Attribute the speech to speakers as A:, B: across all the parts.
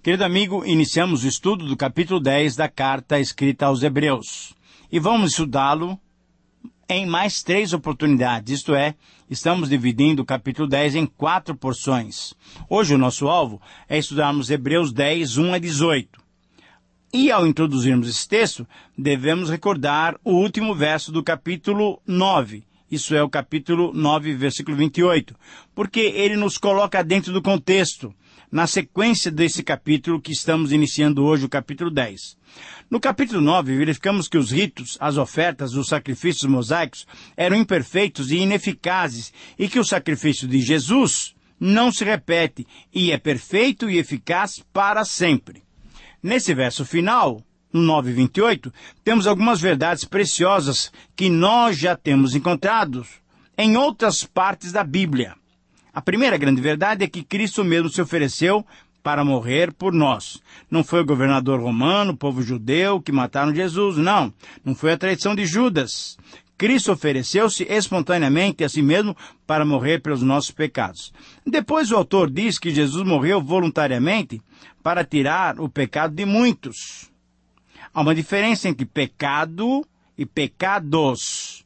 A: Querido amigo, iniciamos o estudo do capítulo 10 da carta escrita aos Hebreus. E vamos estudá-lo em mais 3 oportunidades, isto é, estamos dividindo o capítulo 10 em 4 porções. Hoje o nosso alvo é estudarmos Hebreus 10, 1 a 18. E ao introduzirmos esse texto, devemos recordar o último verso do capítulo 9. Isso é o capítulo 9, versículo 28, porque ele nos coloca dentro do contexto, na sequência desse capítulo que estamos iniciando hoje, o capítulo 10. No capítulo 9, verificamos que os ritos, as ofertas, os sacrifícios mosaicos eram imperfeitos e ineficazes e que o sacrifício de Jesus não se repete e é perfeito e eficaz para sempre. Nesse verso final, no 9:28, temos algumas verdades preciosas que nós já temos encontrado em outras partes da Bíblia. A primeira grande verdade é que Cristo mesmo se ofereceu para morrer por nós. Não foi o governador romano, o povo judeu que mataram Jesus, não. Não foi a traição de Judas. Cristo ofereceu-se espontaneamente a si mesmo para morrer pelos nossos pecados. Depois o autor diz que Jesus morreu voluntariamente para tirar o pecado de muitos. Há uma diferença entre pecado e pecados.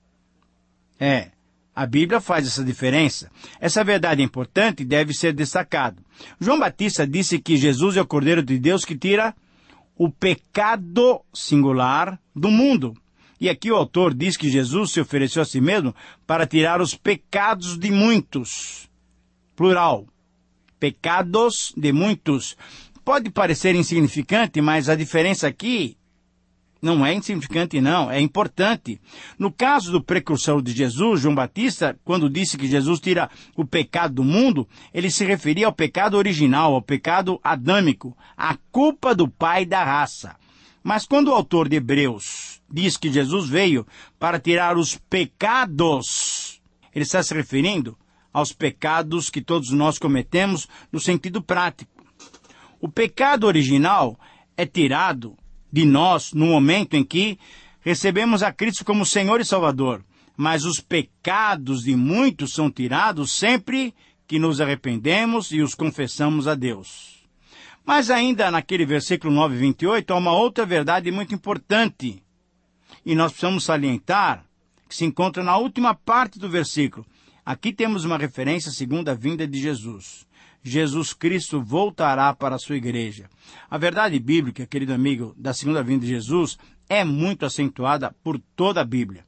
A: A Bíblia faz essa diferença. Essa verdade é importante e deve ser destacada. João Batista disse que Jesus é o Cordeiro de Deus que tira o pecado singular do mundo. E aqui o autor diz que Jesus se ofereceu a si mesmo para tirar os pecados de muitos. Plural. Pecados de muitos. Pode parecer insignificante, mas a diferença aqui não é insignificante, não, é importante. No caso do precursor de Jesus, João Batista, quando disse que Jesus tira o pecado do mundo, ele se referia ao pecado original, ao pecado adâmico, a culpa do pai da raça. Mas quando o autor de Hebreus diz que Jesus veio para tirar os pecados, ele está se referindo aos pecados que todos nós cometemos no sentido prático. O pecado original é tirado de nós no momento em que recebemos a Cristo como Senhor e Salvador. Mas os pecados de muitos são tirados sempre que nos arrependemos e os confessamos a Deus. Mas ainda naquele versículo 9:28 há uma outra verdade muito importante. E nós precisamos salientar que se encontra na última parte do versículo. Aqui temos uma referência à segunda vinda de Jesus. Jesus Cristo voltará para a sua igreja. A verdade bíblica, querido amigo, da segunda vinda de Jesus é muito acentuada por toda a Bíblia.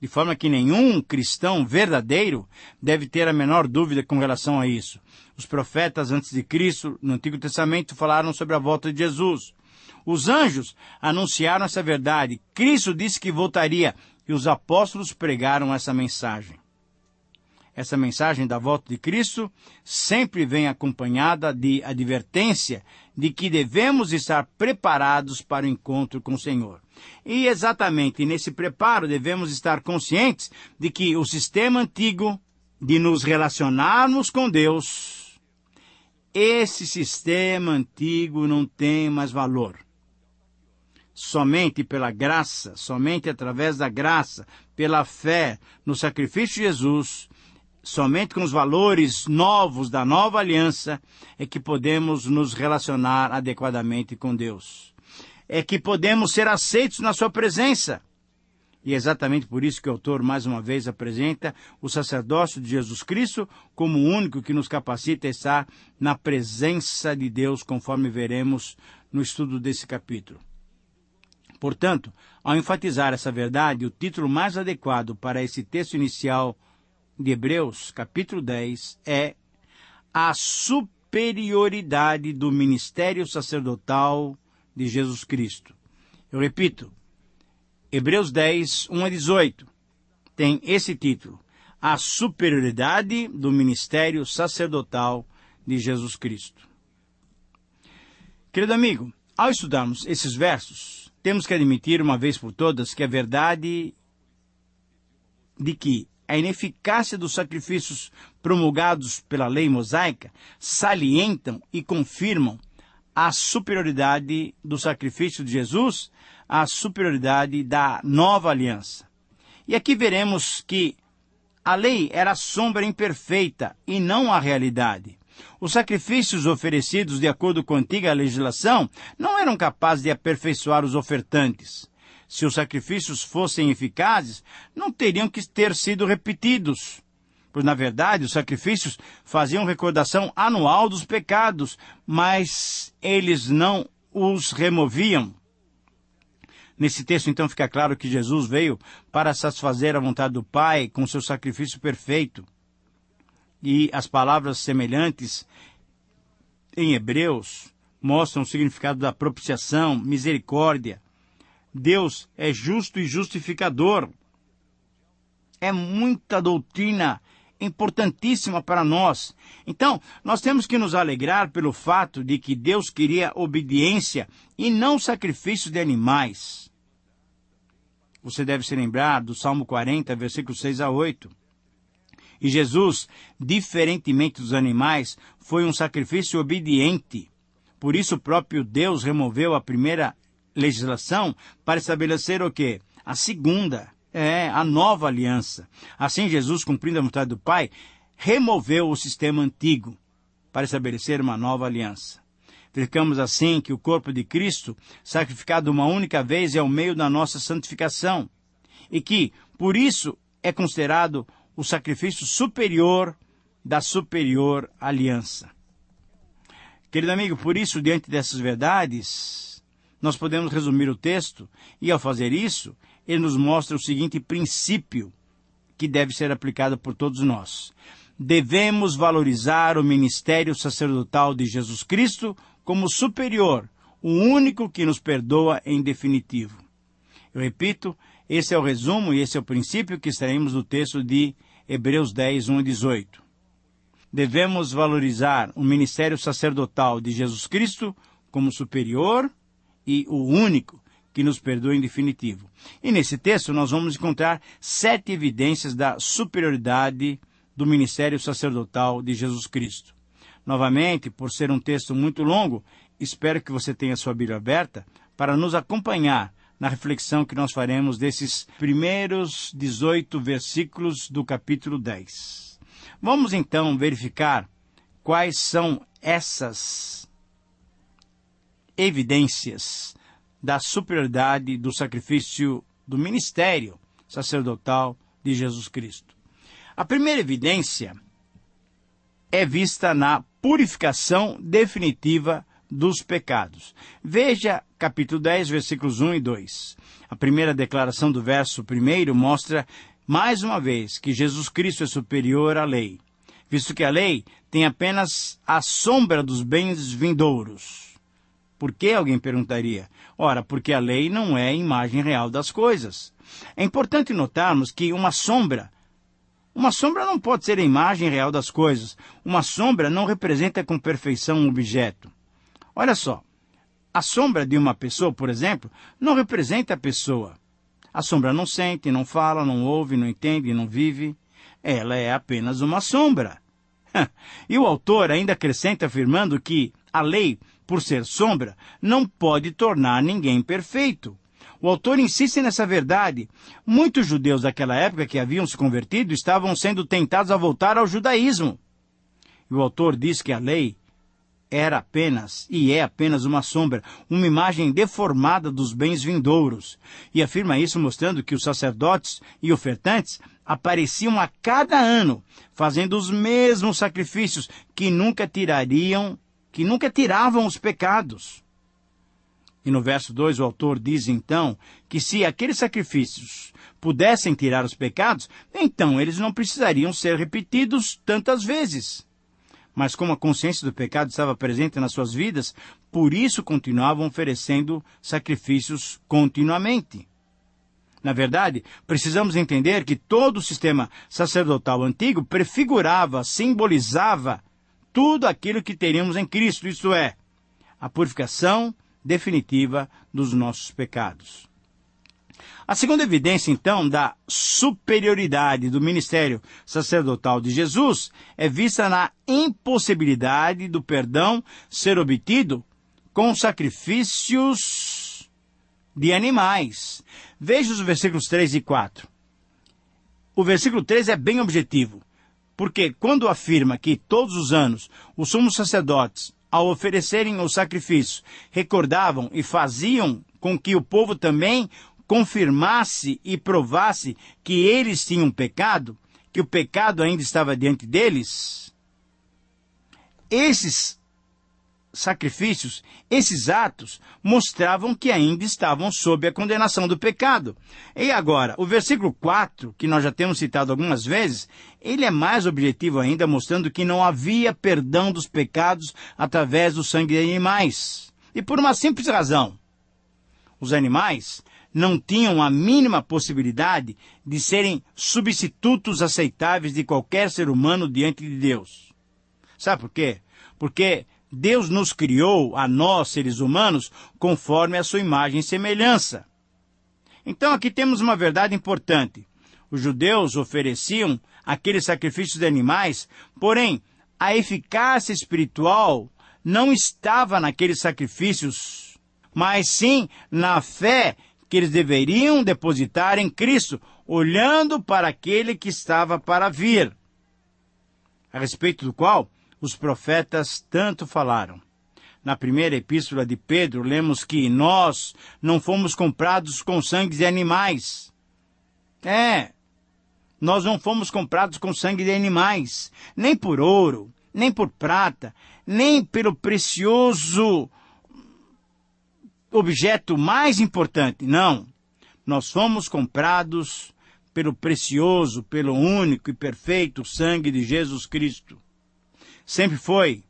A: De forma que nenhum cristão verdadeiro deve ter a menor dúvida com relação a isso. Os profetas antes de Cristo, no Antigo Testamento, falaram sobre a volta de Jesus. Os anjos anunciaram essa verdade. Cristo disse que voltaria e os apóstolos pregaram essa mensagem. Essa mensagem da volta de Cristo sempre vem acompanhada de advertência de que devemos estar preparados para o encontro com o Senhor. E exatamente nesse preparo devemos estar conscientes de que o sistema antigo de nos relacionarmos com Deus, esse sistema antigo não tem mais valor. Somente pela graça, somente através da graça, pela fé no sacrifício de Jesus, somente com os valores novos da nova aliança é que podemos nos relacionar adequadamente com Deus. É que podemos ser aceitos na sua presença. E é exatamente por isso que o autor mais uma vez apresenta o sacerdócio de Jesus Cristo como o único que nos capacita a estar na presença de Deus, conforme veremos no estudo desse capítulo. Portanto, ao enfatizar essa verdade, o título mais adequado para esse texto inicial de Hebreus, capítulo 10, é a superioridade do ministério sacerdotal de Jesus Cristo. Eu repito, Hebreus 10, 1 a 18, tem esse título, a superioridade do ministério sacerdotal de Jesus Cristo. Querido amigo, ao estudarmos esses versos, temos que admitir uma vez por todas que a verdade de que a ineficácia dos sacrifícios promulgados pela lei mosaica salientam e confirmam a superioridade do sacrifício de Jesus, a superioridade da nova aliança. E aqui veremos que a lei era a sombra imperfeita e não a realidade. Os sacrifícios oferecidos de acordo com a antiga legislação não eram capazes de aperfeiçoar os ofertantes. Se os sacrifícios fossem eficazes, não teriam que ter sido repetidos. Pois, na verdade, os sacrifícios faziam recordação anual dos pecados, mas eles não os removiam. Nesse texto, então, fica claro que Jesus veio para satisfazer a vontade do Pai com seu sacrifício perfeito. E as palavras semelhantes em Hebreus mostram o significado da propiciação, misericórdia. Deus é justo e justificador. É muita doutrina importantíssima para nós. Então, nós temos que nos alegrar pelo fato de que Deus queria obediência e não sacrifício de animais. Você deve se lembrar do Salmo 40, versículos 6 a 8. E Jesus, diferentemente dos animais, foi um sacrifício obediente. Por isso o próprio Deus removeu a primeira legislação para estabelecer o quê? A segunda, a nova aliança. Assim, Jesus, cumprindo a vontade do Pai, removeu o sistema antigo para estabelecer uma nova aliança. Verificamos assim que o corpo de Cristo, sacrificado uma única vez, é o meio da nossa santificação. E que, por isso, é considerado o sacrifício superior da superior aliança. Querido amigo, por isso, diante dessas verdades, nós podemos resumir o texto, e ao fazer isso, ele nos mostra o seguinte princípio que deve ser aplicado por todos nós. Devemos valorizar o ministério sacerdotal de Jesus Cristo como superior, o único que nos perdoa em definitivo. Eu repito, esse é o resumo e esse é o princípio que extraímos do texto de Hebreus 10, 1 e 18. Devemos valorizar o ministério sacerdotal de Jesus Cristo como superior e o único que nos perdoa em definitivo. E nesse texto nós vamos encontrar 7 evidências da superioridade do ministério sacerdotal de Jesus Cristo. Novamente, por ser um texto muito longo, espero que você tenha sua Bíblia aberta para nos acompanhar na reflexão que nós faremos desses primeiros 18 versículos do capítulo 10. Vamos então verificar quais são essas evidências da superioridade do sacrifício do ministério sacerdotal de Jesus Cristo. A primeira evidência é vista na purificação definitiva dos pecados. Veja capítulo 10, versículos 1 e 2. A primeira declaração do verso 1 mostra, mais uma vez, que Jesus Cristo é superior à lei, visto que a lei tem apenas a sombra dos bens vindouros. Por que, alguém perguntaria? Ora, porque a lei não é a imagem real das coisas. É importante notarmos que uma sombra não pode ser a imagem real das coisas. Uma sombra não representa com perfeição um objeto. Olha só, a sombra de uma pessoa, por exemplo, não representa a pessoa. A sombra não sente, não fala, não ouve, não entende, não vive. Ela é apenas uma sombra. E o autor ainda acrescenta afirmando que a lei, por ser sombra, não pode tornar ninguém perfeito. O autor insiste nessa verdade. Muitos judeus daquela época que haviam se convertido estavam sendo tentados a voltar ao judaísmo. E o autor diz que a lei era apenas e é apenas uma sombra, uma imagem deformada dos bens vindouros. E afirma isso mostrando que os sacerdotes e ofertantes apareciam a cada ano, fazendo os mesmos sacrifícios que nunca tiravam os pecados. E no verso 2 o autor diz então que se aqueles sacrifícios pudessem tirar os pecados, então eles não precisariam ser repetidos tantas vezes. Mas como a consciência do pecado estava presente nas suas vidas, por isso continuavam oferecendo sacrifícios continuamente. Na verdade, precisamos entender que todo o sistema sacerdotal antigo prefigurava, simbolizava tudo aquilo que teríamos em Cristo, isto é, a purificação definitiva dos nossos pecados. A segunda evidência, então, da superioridade do ministério sacerdotal de Jesus é vista na impossibilidade do perdão ser obtido com sacrifícios de animais. Veja os versículos 3 e 4. O versículo 3 é bem objetivo. Porque quando afirma que todos os anos os sumos sacerdotes, ao oferecerem o sacrifício, recordavam e faziam com que o povo também confirmasse e provasse que eles tinham pecado, que o pecado ainda estava diante deles, esses sacrifícios, esses atos, mostravam que ainda estavam sob a condenação do pecado. E agora, o versículo 4, que nós já temos citado algumas vezes, ele é mais objetivo ainda, mostrando que não havia perdão dos pecados através do sangue de animais. E por uma simples razão. Os animais não tinham a mínima possibilidade de serem substitutos aceitáveis de qualquer ser humano diante de Deus. Sabe por quê? Porque Deus nos criou, a nós, seres humanos, conforme a sua imagem e semelhança. Então aqui temos uma verdade importante. Os judeus ofereciam aqueles sacrifícios de animais, porém, a eficácia espiritual não estava naqueles sacrifícios, mas sim na fé que eles deveriam depositar em Cristo, olhando para aquele que estava para vir, a respeito do qual os profetas tanto falaram. Na primeira epístola de Pedro, lemos que nós não fomos comprados com sangue de animais. Nós não fomos comprados com sangue de animais, nem por ouro, nem por prata, nem pelo precioso objeto mais importante. Não. Nós fomos comprados pelo precioso, pelo único e perfeito sangue de Jesus Cristo. Sempre foi,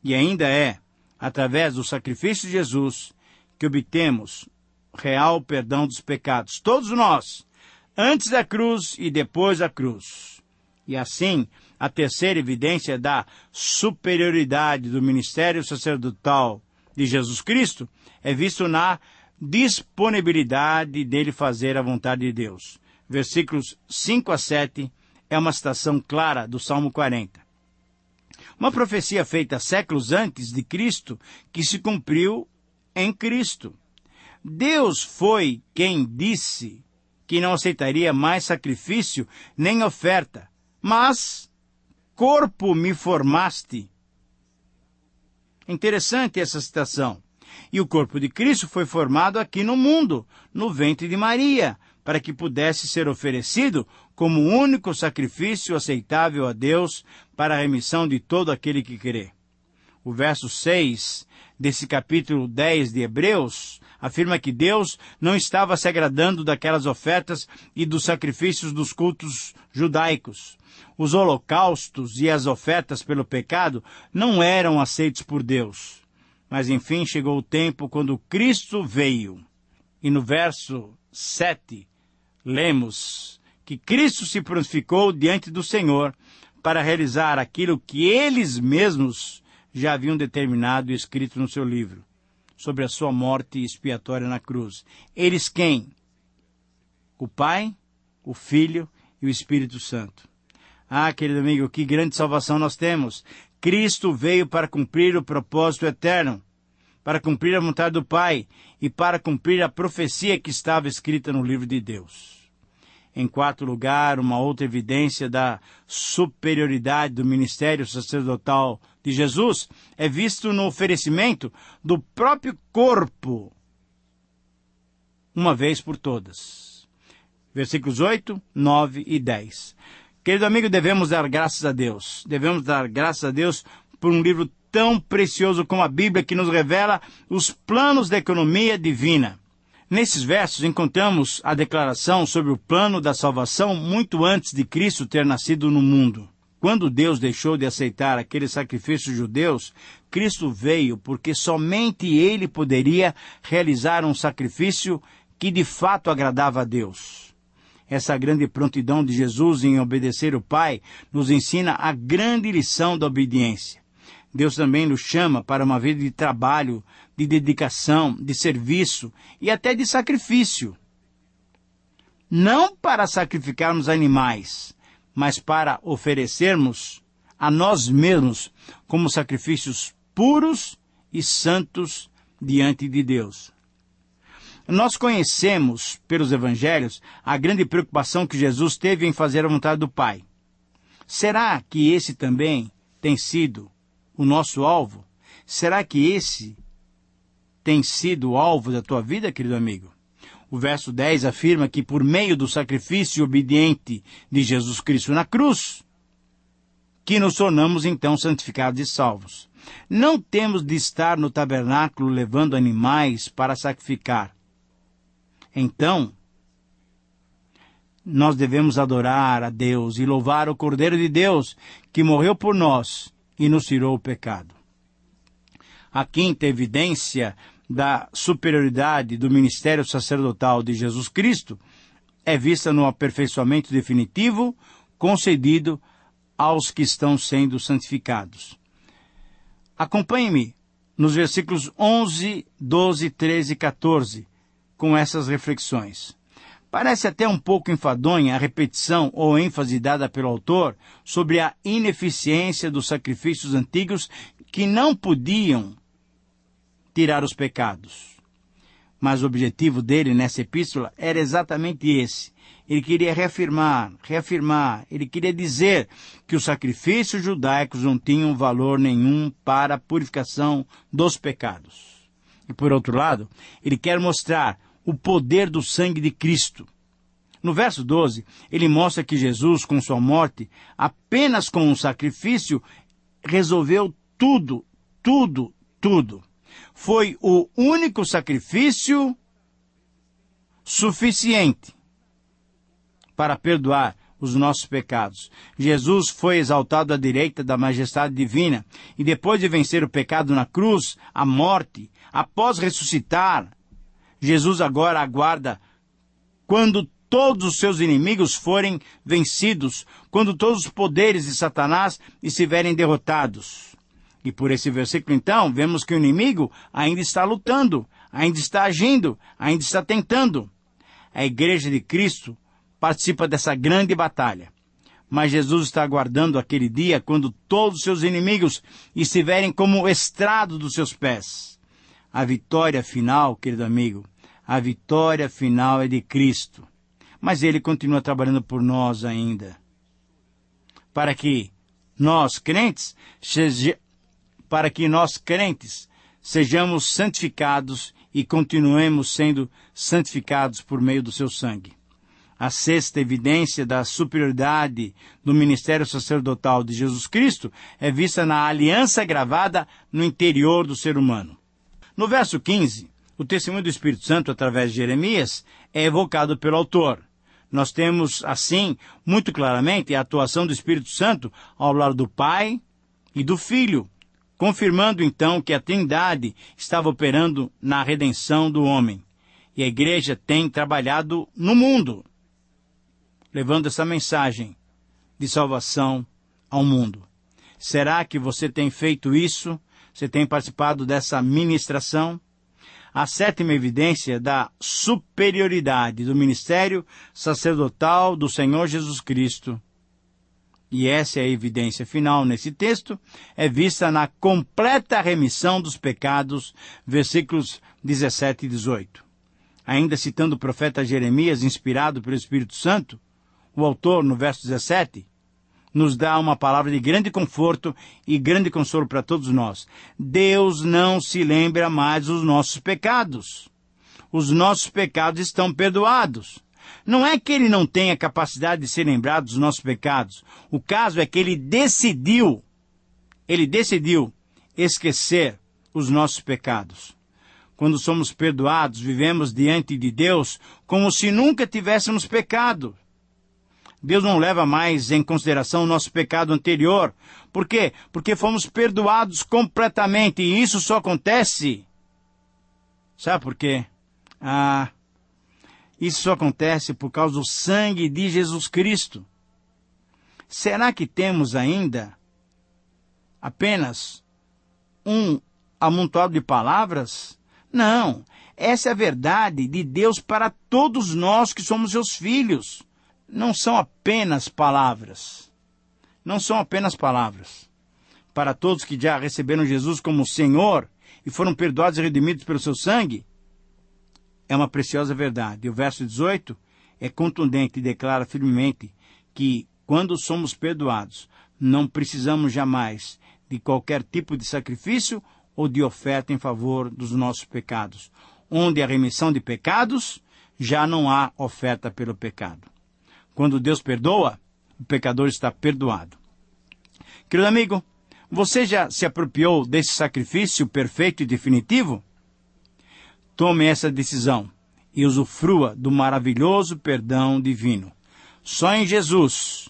A: e ainda é, através do sacrifício de Jesus, que obtemos real perdão dos pecados. Todos nós, antes da cruz e depois da cruz. E assim, a terceira evidência da superioridade do ministério sacerdotal de Jesus Cristo é visto na disponibilidade dele fazer a vontade de Deus. Versículos 5 a 7 é uma citação clara do Salmo 40. Uma profecia feita séculos antes de Cristo, que se cumpriu em Cristo. Deus foi quem disse que não aceitaria mais sacrifício nem oferta, mas corpo me formaste. Interessante essa citação. E o corpo de Cristo foi formado aqui no mundo, no ventre de Maria, para que pudesse ser oferecido como o único sacrifício aceitável a Deus para a remissão de todo aquele que crê. O verso 6 desse capítulo 10 de Hebreus afirma que Deus não estava se agradando daquelas ofertas e dos sacrifícios dos cultos judaicos. Os holocaustos e as ofertas pelo pecado não eram aceitos por Deus. Mas enfim chegou o tempo quando Cristo veio. E no verso 7 lemos que Cristo se prontificou diante do Senhor para realizar aquilo que eles mesmos já haviam determinado e escrito no seu livro, sobre a sua morte expiatória na cruz. Eles quem? O Pai, o Filho e o Espírito Santo. Ah, querido amigo, que grande salvação nós temos! Cristo veio para cumprir o propósito eterno, para cumprir a vontade do Pai e para cumprir a profecia que estava escrita no livro de Deus. Em quarto lugar, uma outra evidência da superioridade do ministério sacerdotal de Jesus é visto no oferecimento do próprio corpo, uma vez por todas. Versículos 8, 9 e 10. Querido amigo, devemos dar graças a Deus. Devemos dar graças a Deus por um livro tão precioso como a Bíblia, que nos revela os planos da economia divina. Nesses versos encontramos a declaração sobre o plano da salvação muito antes de Cristo ter nascido no mundo. Quando Deus deixou de aceitar aqueles sacrifícios judeus, Cristo veio porque somente Ele poderia realizar um sacrifício que de fato agradava a Deus. Essa grande prontidão de Jesus em obedecer o Pai nos ensina a grande lição da obediência. Deus também nos chama para uma vida de trabalho, de dedicação, de serviço e até de sacrifício. Não para sacrificarmos animais, mas para oferecermos a nós mesmos como sacrifícios puros e santos diante de Deus. Nós conhecemos, pelos evangelhos, a grande preocupação que Jesus teve em fazer a vontade do Pai. Será que esse também tem sido o nosso alvo? Será que esse tem sido o alvo da tua vida, querido amigo? O verso 10 afirma que por meio do sacrifício obediente de Jesus Cristo na cruz, que nos tornamos então santificados e salvos. Não temos de estar no tabernáculo levando animais para sacrificar. Então, nós devemos adorar a Deus e louvar o Cordeiro de Deus, que morreu por nós e nos tirou o pecado. A quinta evidência da superioridade do ministério sacerdotal de Jesus Cristo é vista no aperfeiçoamento definitivo concedido aos que estão sendo santificados. Acompanhe-me nos versículos 11, 12, 13 e 14 com essas reflexões. Parece até um pouco enfadonha a repetição ou ênfase dada pelo autor sobre a ineficiência dos sacrifícios antigos que não podiam tirar os pecados. Mas o objetivo dele nessa epístola era exatamente esse. Ele queria reafirmar, ele queria dizer que os sacrifícios judaicos não tinham valor nenhum para a purificação dos pecados. E por outro lado, ele quer mostrar o poder do sangue de Cristo. No verso 12, ele mostra que Jesus, com sua morte, apenas com um sacrifício, resolveu tudo. Foi o único sacrifício suficiente para perdoar os nossos pecados. Jesus foi exaltado à direita da majestade divina e depois de vencer o pecado na cruz, a morte, após ressuscitar, Jesus agora aguarda quando todos os seus inimigos forem vencidos, quando todos os poderes de Satanás estiverem derrotados. E por esse versículo, então, vemos que o inimigo ainda está lutando, ainda está agindo, ainda está tentando. A Igreja de Cristo participa dessa grande batalha. Mas Jesus está aguardando aquele dia quando todos os seus inimigos estiverem como estrado dos seus pés. A vitória final, querido amigo, a vitória final é de Cristo. Mas Ele continua trabalhando por nós ainda. Para que nós, crentes, sejamos santificados e continuemos sendo santificados por meio do seu sangue. A sexta evidência da superioridade do ministério sacerdotal de Jesus Cristo é vista na aliança gravada no interior do ser humano. No verso 15, o testemunho do Espírito Santo através de Jeremias é evocado pelo autor. Nós temos, assim, muito claramente a atuação do Espírito Santo ao lado do Pai e do Filho, confirmando então que a Trindade estava operando na redenção do homem. E a igreja tem trabalhado no mundo, levando essa mensagem de salvação ao mundo. Será que você tem feito isso? Você tem participado dessa ministração? A sétima evidência da superioridade do ministério sacerdotal do Senhor Jesus Cristo, e essa é a evidência final nesse texto, é vista na completa remissão dos pecados, versículos 17 e 18. Ainda citando o profeta Jeremias, inspirado pelo Espírito Santo, o autor, no verso 17, nos dá uma palavra de grande conforto e grande consolo para todos nós. Deus não se lembra mais dos nossos pecados. Os nossos pecados estão perdoados. Não é que Ele não tenha capacidade de se lembrar dos nossos pecados. O caso é que Ele decidiu esquecer os nossos pecados. Quando somos perdoados, vivemos diante de Deus como se nunca tivéssemos pecado. Deus não leva mais em consideração o nosso pecado anterior. Por quê? Porque fomos perdoados completamente. E isso só acontece... Sabe por quê? Isso só acontece por causa do sangue de Jesus Cristo. Será que temos ainda apenas um amontoado de palavras? Não. Essa é a verdade de Deus para todos nós que somos seus filhos. Não são apenas palavras. Não são apenas palavras. Para todos que já receberam Jesus como Senhor e foram perdoados e redimidos pelo seu sangue, é uma preciosa verdade. E o verso 18 é contundente e declara firmemente que quando somos perdoados, não precisamos jamais de qualquer tipo de sacrifício ou de oferta em favor dos nossos pecados. Onde há remissão de pecados, já não há oferta pelo pecado. Quando Deus perdoa, o pecador está perdoado. Querido amigo, você já se apropriou desse sacrifício perfeito e definitivo? Tome essa decisão e usufrua do maravilhoso perdão divino. Só em Jesus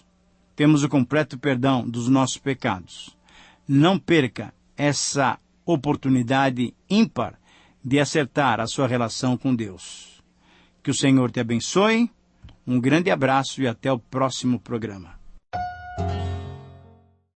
A: temos o completo perdão dos nossos pecados. Não perca essa oportunidade ímpar de acertar a sua relação com Deus. Que o Senhor te abençoe. Um grande abraço e até o próximo programa.